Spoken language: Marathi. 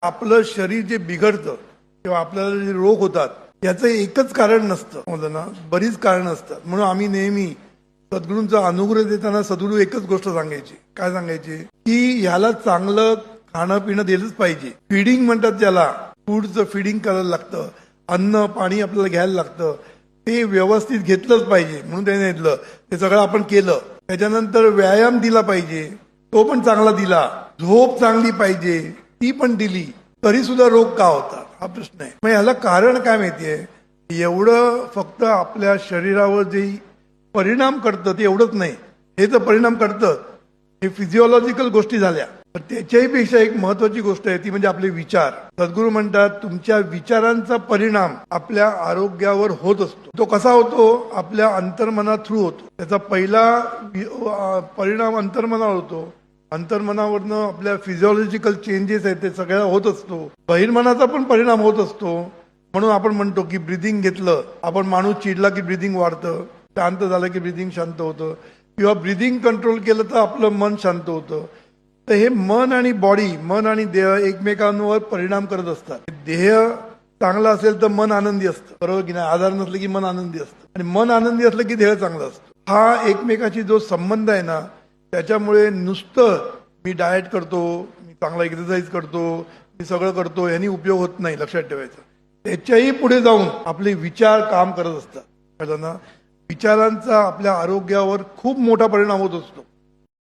आपलं शरीर जे बिघडतं किंवा आपल्याला जे रोग होतात याचं एकच कारण नसतं, समजलं ना, बरीच कारण असतात. म्हणून आम्ही नेहमी सद्गुरूंचा अनुग्रह देताना सद्गुरू एकच गोष्ट सांगायची. काय सांगायची? की ह्याला चांगलं खाणं पिणं दिलंच पाहिजे. फिडिंग म्हणतात त्याला, फूडचं फिडिंग करायला लागतं. अन्न पाणी आपल्याला घ्यायला लागतं, ते व्यवस्थित घेतलंच पाहिजे. म्हणून त्याने घेतलं, ते सगळं आपण केलं. त्याच्यानंतर व्यायाम दिला पाहिजे, तो पण चांगला दिला. झोप चांगली पाहिजे, ती पण दिली, तरी सुद्धा रोग का होतात हा प्रश्न आहे. मग याला कारण काय माहितीये? एवढं फक्त आपल्या शरीरावर जे परिणाम करतं ते एवढंच नाही, हे तर परिणाम करतं, हे फिजिओलॉजिकल गोष्टी झाल्या. पण त्याच्याही पेक्षा एक महत्वाची गोष्ट आहे, ती म्हणजे आपले विचार. सद्गुरू म्हणतात तुमच्या विचारांचा परिणाम आपल्या आरोग्यावर होत असतो. तो कसा होतो? आपल्या अंतर्मना थ्रू होतो. त्याचा पहिला परिणाम अंतर्मनावर होतो. अंतर्मनावरनं आपल्या फिजिओलॉजिकल चेंजेस आहेत ते सगळ्या होत असतो. बहिर्मनाचा पण परिणाम होत असतो. म्हणून आपण म्हणतो की ब्रिदिंग घेतलं, आपण माणूस चिडला की ब्रिदिंग वाढतं, शांत झालं की ब्रिदिंग शांत होतं, किंवा ब्रिदिंग कंट्रोल केलं तर आपलं मन शांत होतं. तर हे मन आणि बॉडी, मन आणि देह एकमेकांवर परिणाम करत असतात. देह चांगला असेल तर मन आनंदी असतं, बरोबर की नाही? आधार नसलं की मन आनंदी असतं, आणि मन आनंदी असलं की देह चांगला असतो. हा एकमेकाशी जो संबंध आहे ना, त्याच्यामुळे नुसतं मी डाएट करतो, मी चांगला एक्सरसाइज करतो, मी सगळं करतो, यांनी उपयोग होत नाही. लक्षात ठेवायचं. त्याच्याही पुढे जाऊन आपले विचार काम करत असतात. कळलं ना? विचारांचा आपल्या आरोग्यावर खूप मोठा परिणाम होत असतो.